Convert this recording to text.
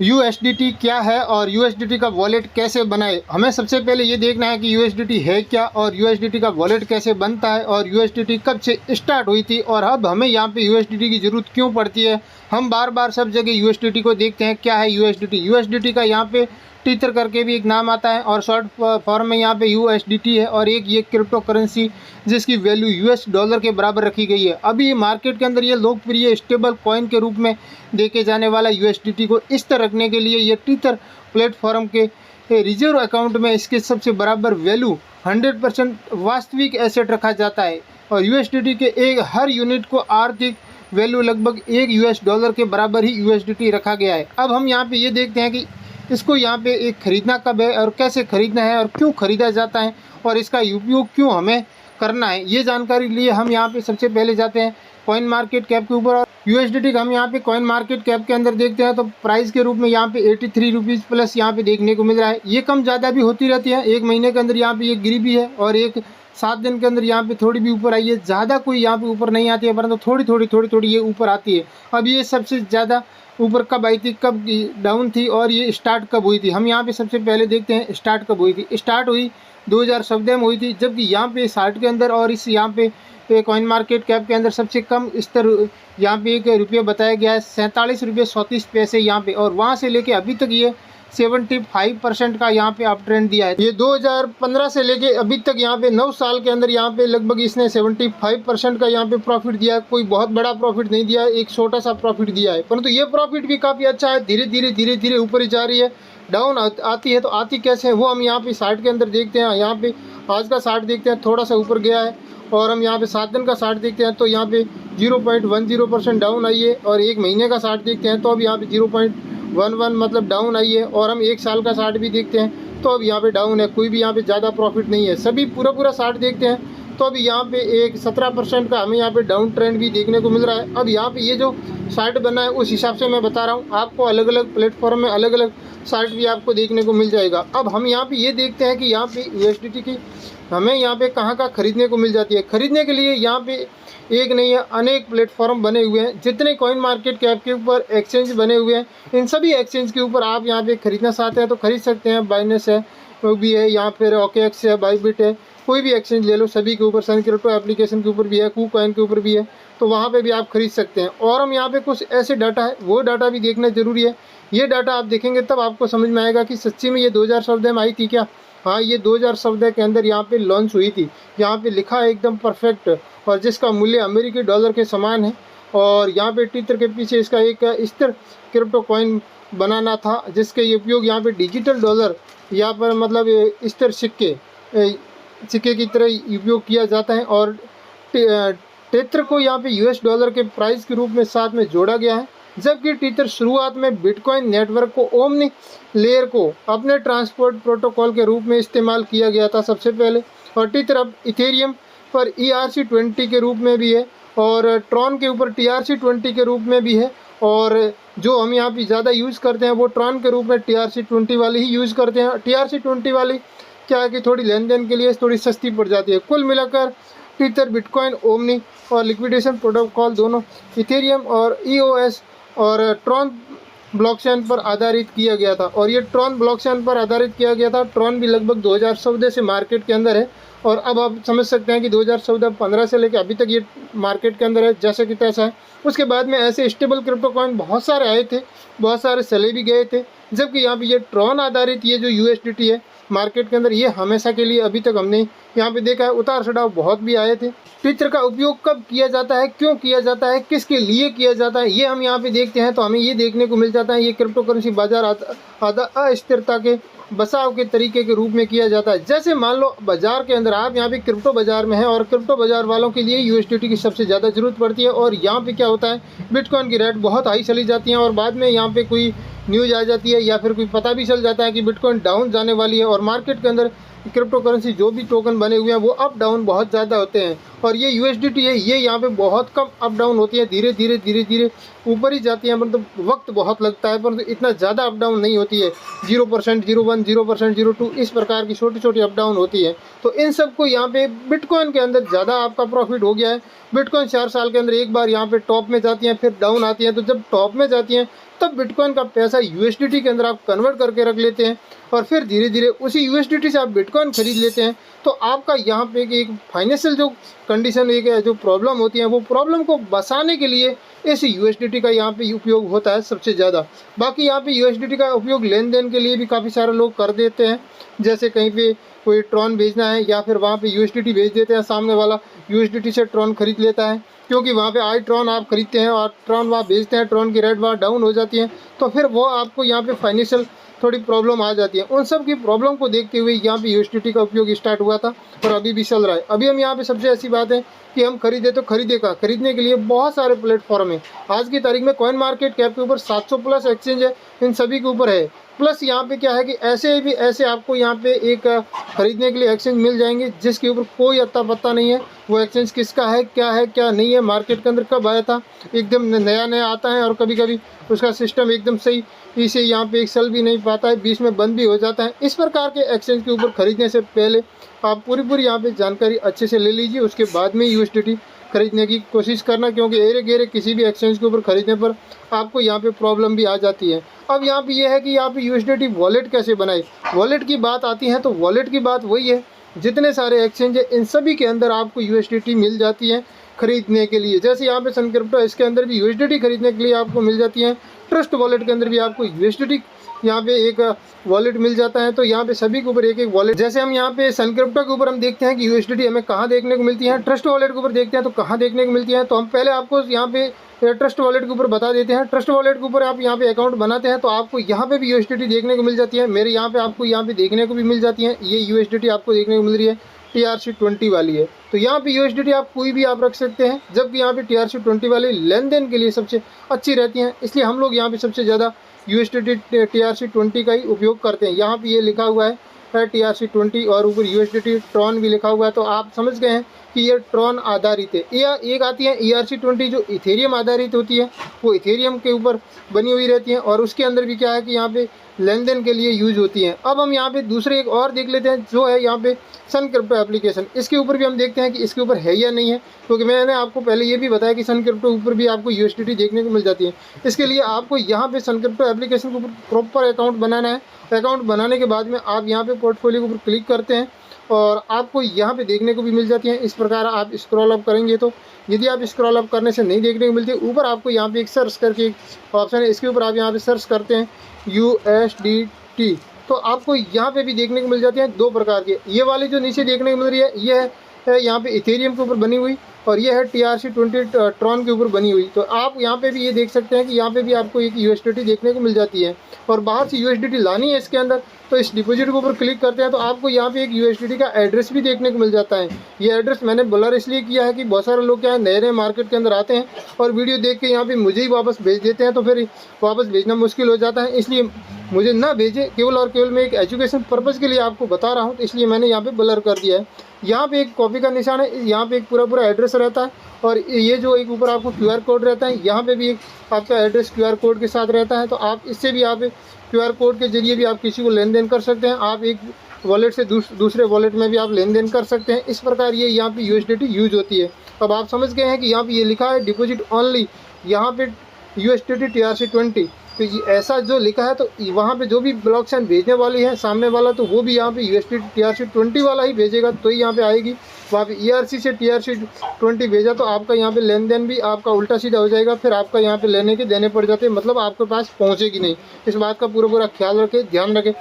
USDT क्या है और USDT का वॉलेट कैसे बनाए। हमें सबसे पहले ये देखना है कि USDT है क्या और USDT का वॉलेट कैसे बनता है और USDT कब से स्टार्ट हुई थी और अब हमें यहाँ पे USDT की ज़रूरत क्यों पड़ती है। हम बार बार सब जगह USDT को देखते हैं। क्या है USDT का यहाँ पे टीथर करके भी एक नाम आता है और शॉर्ट फॉर्म में यहाँ पे USDT है और एक ये क्रिप्टो करेंसी जिसकी वैल्यू US डॉलर के बराबर रखी गई है। अभी मार्केट के अंदर ये लोकप्रिय स्टेबल कॉइन के रूप में देखे जाने वाला USDT को इस तरह रखने के लिए ये टीथर प्लेटफॉर्म के रिजर्व अकाउंट में इसके सबसे बराबर वैल्यू 100% वास्तविक एसेट रखा जाता है और USDT के एक हर यूनिट को आर्थिक वैल्यू लगभग एक US डॉलर के बराबर ही USDT रखा गया है। अब हम यहाँ पे ये देखते हैं कि इसको यहाँ पे एक ख़रीदना कब है और कैसे ख़रीदना है और क्यों ख़रीदा जाता है और इसका उपयोग क्यों हमें करना है, ये जानकारी लिए हम यहाँ पे सबसे पहले जाते हैं कॉइन मार्केट कैप के ऊपर। और USDT का हम यहाँ पे कॉइन मार्केट कैप के अंदर देखते हैं तो प्राइस के रूप में यहाँ पे 83 रुपीज़ प्लस यहाँ पे देखने को मिल रहा है। ये कम ज़्यादा भी होती रहती है, एक महीने के अंदर यहाँ पे ये गिरी भी है और एक 7 दिन के अंदर यहाँ पे थोड़ी भी ऊपर आई है। ज़्यादा कोई यहाँ पे ऊपर नहीं आती है परंतु थोड़ी ये ऊपर आती है। अब ये सबसे ज़्यादा ऊपर कब आई थी, कब डाउन थी और ये स्टार्ट कब हुई थी, हम यहाँ पे सबसे पहले देखते हैं स्टार्ट कब हुई थी। स्टार्ट हुई 2014 में हुई थी, जबकि यहाँ पे 60 के अंदर और इस यहाँ पे कॉइन मार्केट कैप के अंदर सबसे कम स्तर यहाँ पे एक रुपये बताया गया है 47 रुपये 34 पैसे यहाँ पे। और वहाँ से लेके अभी तक ये 75% का यहाँ पे अप ट्रेंड दिया है। ये 2015 से लेके अभी तक यहाँ पे 9 साल के अंदर यहाँ पे लगभग इसने 75% का यहाँ पे प्रॉफिट दिया है। कोई बहुत बड़ा प्रॉफिट नहीं दिया है, एक छोटा सा प्रॉफिट दिया है, परंतु ये प्रॉफिट भी काफ़ी अच्छा है। धीरे धीरे ऊपर ही जा रही है। डाउन आती है तो आती कैसे है वो हम यहाँ पे 60 के अंदर देखते हैं। यहाँ पे आज का 60 देखते हैं, थोड़ा सा ऊपर गया है और हम यहाँ पे 7 दिन का 60 देखते हैं तो यहाँ पे 0.10% डाउन आई है और एक महीने का 60 देखते हैं तो अब यहाँ पे 0.11 मतलब डाउन आई है और हम एक साल का 60 भी देखते हैं तो अब यहाँ पे डाउन है। कोई भी यहाँ पे ज़्यादा प्रॉफिट नहीं है। सभी पूरा 60 देखते हैं तो अभी यहाँ पे एक 17% का हमें यहाँ पे डाउन ट्रेंड भी देखने को मिल रहा है। अब यहाँ पे ये जो साइट बना है उस हिसाब से मैं बता रहा हूँ आपको, अलग अलग प्लेटफॉर्म में अलग अलग साइट भी आपको देखने को मिल जाएगा। अब हम यहाँ पे ये देखते हैं कि यहाँ पे USDT की हमें यहाँ पे कहाँ खरीदने को मिल जाती है। खरीदने के लिए यहाँ पे एक नहीं है, अनेक प्लेटफॉर्म बने हुए हैं। जितने कॉइन मार्केट कैप के ऊपर एक्सचेंज बने हुए हैं इन सभी एक्सचेंज के ऊपर आप यहाँ पे खरीदना चाहते हैं तो खरीद सकते हैं। बाइनेंस है, वो भी है, यहाँ पर OKX है, बाइबिट है, कोई भी एक्सचेंज ले लो सभी के ऊपर। सन क्रिप्टो एप्लीकेशन के ऊपर भी है, KuCoin के ऊपर भी है, तो वहाँ पे भी आप खरीद सकते हैं। और हम यहाँ पे कुछ ऐसे डाटा है वो डाटा भी देखना ज़रूरी है। ये डाटा आप देखेंगे तब आपको समझ में आएगा कि सच्ची में ये 2014 में आई थी क्या। हाँ, ये 2014 के अंदर यहाँ पे लॉन्च हुई थी। यहाँ पे लिखा है एकदम परफेक्ट और जिसका मूल्य अमेरिकी डॉलर के समान है। और यहाँ पे टीथर के पीछे इसका एक स्थिर क्रिप्टो कॉइन बनाना था जिसके उपयोग यहाँ पे डिजिटल डॉलर यहाँ पर मतलब स्थिर सिक्के की तरह उपयोग किया जाता है। और टीथर को यहाँ पे US डॉलर के प्राइस के रूप में साथ में जोड़ा गया है, जबकि टीथर शुरुआत में बिटकॉइन नेटवर्क को ओमनी लेयर को अपने ट्रांसपोर्ट प्रोटोकॉल के रूप में इस्तेमाल किया गया था सबसे पहले। और टीथर अब इथेरियम पर ERC20 के रूप में भी है और ट्रॉन के ऊपर TRC20 के रूप में भी है। और जो हम यहाँ पे ज़्यादा यूज़ करते हैं वो ट्रॉन के रूप में TRC20 वाली ही यूज़ करते हैं। TRC20 वाली क्या है कि थोड़ी लेन देन के लिए थोड़ी सस्ती पड़ जाती है। कुल मिलाकर टीथर, बिटकॉइन, ओमनी और लिक्विडेशन प्रोटोकॉल दोनों इथेरियम और EOS और ट्रॉन ब्लॉकचेन पर आधारित किया गया था। और ये ट्रॉन ब्लॉकचेन पर आधारित किया गया था। ट्रॉन भी लगभग 2014 से मार्केट के अंदर है और अब आप समझ सकते हैं कि 2014-15 से लेकर अभी तक ये मार्केट के अंदर है जैसे कि तैसा है। उसके बाद में ऐसे स्टेबल क्रिप्टो कॉइन बहुत सारे आए थे, बहुत सारे चले भी गए थे, जबकि यहाँ पे ये ट्रॉन आधारित ये जो USDT है मार्केट के अंदर ये हमेशा के लिए अभी तक हमने यहाँ पे देखा है। उतार चढ़ाव बहुत भी आए थे। टीथर का उपयोग कब किया जाता है, क्यों किया जाता है, किसके लिए किया जाता है, ये हम यहाँ पे देखते हैं तो हमें ये देखने को मिल जाता है ये क्रिप्टो करेंसी बाजार अस्थिरता के बचाव के तरीके के रूप में किया जाता है। जैसे मान लो बाजार के अंदर आप यहाँ पे क्रिप्टो बाजार में हैं और क्रिप्टो बाजार वालों के लिए USDT की सबसे ज़्यादा ज़रूरत पड़ती है। और यहाँ पे क्या होता है, बिटकॉइन की रेट बहुत हाई चली जाती है और बाद में यहाँ पे कोई न्यूज़ आ जाती है या फिर कोई पता भी चल जाता है कि बिटकॉइन डाउन जाने वाली है। और मार्केट के अंदर क्रिप्टो करेंसी जो भी टोकन बने हुए हैं वो अप डाउन बहुत ज़्यादा होते हैं। और ये USDT है ये यहाँ पे बहुत कम अप डाउन होती है, धीरे धीरे ऊपर ही जाती है, मतलब वक्त बहुत लगता है परंतु इतना ज़्यादा अप डाउन नहीं होती है। 0%, 0.1, 0%, 0.2 इस प्रकार की छोटी अप डाउन होती है। तो इन सब को यहाँ पे बिटकॉइन के अंदर ज़्यादा आपका प्रॉफिट हो गया है। बिटकॉइन 4 साल के अंदर एक बार यहाँ पे टॉप में जाती हैं फिर डाउन आती हैं, तो जब टॉप में जाती हैं तब बिटकॉइन का पैसा यूएसडीटी के अंदर आप कन्वर्ट करके रख लेते हैं और फिर धीरे धीरे उसी यूएसडीटी से आप बिटकॉइन खरीद लेते हैं, तो आपका यहाँ पे एक फाइनेंशियल जो कंडीशन, एक जो प्रॉब्लम होती है, वो प्रॉब्लम को बचाने के लिए इस यूएसडीटी का यहाँ पे उपयोग होता है सबसे ज़्यादा। बाकी यहाँ पे यूएसडीटी का उपयोग लेन देन के लिए भी काफ़ी सारे लोग कर देते हैं, जैसे कहीं पे कोई ट्रॉन भेजना है या फिर वहाँ पे यूएसडीटी भेज देते हैं, सामने वाला यूएसडीटी से ट्रॉन खरीद लेता है, क्योंकि वहाँ पे आई ट्रॉन आप खरीदते हैं और ट्रॉन वहाँ भेजते हैं, ट्रॉन की रेट वहाँ डाउन हो जाती है, तो फिर वो आपको यहाँ पे फाइनेंशियल थोड़ी प्रॉब्लम आ जाती है। उन सब की प्रॉब्लम को देखते हुए यहाँ पे यूएसडीटी का उपयोग स्टार्ट हुआ था और अभी भी चल रहा है। अभी हम यहाँ पे सबसे ऐसी बात है कि हम खरीदे तो खरीदे का, खरीदने के लिए बहुत सारे प्लेटफॉर्म है। आज की तारीख में कॉइन मार्केट कैप के ऊपर 700 प्लस एक्सचेंज है, इन सभी के ऊपर है। प्लस यहाँ पे क्या है कि ऐसे आपको यहाँ पे एक खरीदने के लिए एक्सचेंज मिल जाएंगे जिसके ऊपर कोई अत्ता पत्ता नहीं है, वो एक्सचेंज किसका है, क्या नहीं है, मार्केट के अंदर कब आया था, एकदम नया आता है और कभी कभी उसका सिस्टम एकदम सही इसे यहाँ पे एक चल भी नहीं पाता है, बीच में बंद भी हो जाता है। इस प्रकार के एक्सचेंज के ऊपर खरीदने से पहले आप पूरी यहाँ पे जानकारी अच्छे से ले लीजिए, उसके बाद में यूएसडीटी खरीदने की कोशिश करना, क्योंकि एरे गेरे किसी भी एक्सचेंज के ऊपर खरीदने पर आपको यहाँ पे प्रॉब्लम भी आ जाती है। अब यहाँ पे यह है कि यहाँ पे यूएसडीटी वॉलेट कैसे बनाए। वॉलेट की बात आती है तो वॉलेट की बात वही है, जितने सारे एक्सचेंज है इन सभी के अंदर आपको यूएसडीटी मिल जाती है खरीदने के लिए। जैसे यहाँ पे सन क्रिप्टो, इसके अंदर भी यूएसडीटी खरीदने के लिए आपको मिल जाती है। ट्रस्ट वॉलेट के अंदर भी आपको यूएसडीटी यहाँ पे एक वॉलेट मिल जाता है। तो यहाँ पे सभी के ऊपर एक वॉलेट, जैसे हम यहाँ पे सन क्रिप्टो के ऊपर हम देखते हैं कि यूएसडीटी हमें कहाँ देखने को मिलती है, ट्रस्ट वॉलेट के ऊपर देखते हैं तो कहाँ देखने को मिलती है। तो हम पहले आपको यहाँ पे ट्रस्ट वॉलेट के ऊपर बता देते हैं। ट्रस्ट वॉलेट के ऊपर आप यहाँ पे अकाउंट बनाते हैं तो आपको यहाँ पे भी यूएसडीटी देखने को मिल जाती है। मेरे यहाँ पे आपको यहाँ पे देखने को भी मिल जाती है, ये यूएसडीटी आपको देखने को मिल रही है, TRC20 वाली है। तो यहाँ पे यूएसडीटी आप कोई भी आप रख सकते हैं, जबकि यहाँ पे TRC20 वाली लेन देन के लिए सबसे अच्छी रहती हैं, इसलिए हम लोग यहाँ पे सबसे ज़्यादा यूएसडीटी TRC20 का ही उपयोग करते हैं। यहाँ पे ये लिखा हुआ है TRC20 और ऊपर यूएसडीटी ट्रॉन भी लिखा हुआ है, तो आप समझ गए हैं कि ये ट्रॉन आधारित है। या एक आती है ERC20 जो इथेरियम आधारित होती है, वो इथेरियम के ऊपर बनी हुई रहती है और उसके अंदर भी क्या है कि यहाँ पे लेन देन के लिए यूज होती हैं। अब हम यहाँ पे दूसरे एक और देख लेते हैं, जो है यहाँ पे सन क्रिप्टो एप्लीकेशन। इसके ऊपर भी हम देखते हैं कि इसके ऊपर है या नहीं है, क्योंकि मैंने आपको पहले ये भी बताया कि सन क्रिप्टो ऊपर भी आपको यूएसडीटी देखने को मिल जाती है। इसके लिए आपको यहाँ पे सन क्रिप्टो एप्लीकेशन के ऊपर प्रॉपर अकाउंट बनाना है। अकाउंट बनाने के बाद में आप यहाँ पे पोर्टफोलियो के ऊपर क्लिक करते हैं और आपको यहाँ पे देखने को भी मिल जाती है। इस प्रकार आप स्क्रॉल अप करेंगे तो यदि आप स्क्रॉल अप करने से नहीं देखने को मिलती, ऊपर आपको यहाँ पे एक सर्च करके एक ऑप्शन है, इसके ऊपर आप यहाँ पे सर्च करते हैं USDT, तो आपको यहाँ पे भी देखने को मिल जाती हैं दो प्रकार के। ये वाली जो नीचे देखने को मिल रही है, ये है यहाँ पे इथेरियम के ऊपर बनी हुई और ये है TRC20 ट्रॉन के ऊपर बनी हुई। तो आप यहाँ पे भी ये देख सकते हैं कि यहाँ पे भी आपको एक USDT देखने को मिल जाती है। और बाहर से USDT लानी है इसके अंदर, तो इस डिपॉजिट के ऊपर क्लिक करते हैं तो आपको यहाँ पे एक USDT का एड्रेस भी देखने को मिल जाता है। ये एड्रेस मैंने ब्लर इसलिए किया है कि बहुत सारे लोग क्या है, नए मार्केट के अंदर आते हैं और वीडियो देख के यहाँ पे मुझे ही वापस भेज देते हैं, तो फिर वापस भेजना मुश्किल हो जाता है। इसलिए मुझे ना भेजे, केवल और केवल मैं एक एजुकेशन पर्पज़ के लिए आपको बता रहा हूँ, तो इसलिए मैंने यहाँ पे ब्लर कर दिया है। यहाँ पे एक कॉपी का निशान है, यहाँ पे एक पूरा एड्रेस रहता है और ये जो एक ऊपर आपको QR कोड रहता है, यहाँ पे भी एक आपका एड्रेस QR कोड के साथ रहता है। तो आप इससे भी आप QR कोड के जरिए भी आप किसी को लेन देन कर सकते हैं। आप एक वॉलेट से दूसरे वॉलेट में भी आप लेन देन कर सकते हैं। इस प्रकार ये यहाँ पे USDT यूज होती है। अब आप समझ गए हैं कि यहाँ पे ये लिखा है डिपॉजिट ओनली, यहाँ पे USDT TRC20, तो ये ऐसा जो लिखा है तो वहाँ पे जो भी ब्लॉकचेन भेजने वाली है सामने वाला, तो वो भी यहाँ पे USDT TRC20 वाला ही भेजेगा, तो ही यहाँ पे आएगी। वहाँ पे ERC से TRC20 भेजा तो आपका यहाँ पे लेन देन भी आपका उल्टा सीधा हो जाएगा, फिर आपका यहाँ पे लेने के देने पड़ जाते हैं, मतलब आपके पास पहुँचेगी नहीं। इस बात का पूरा ख्याल रखें, ध्यान रखें।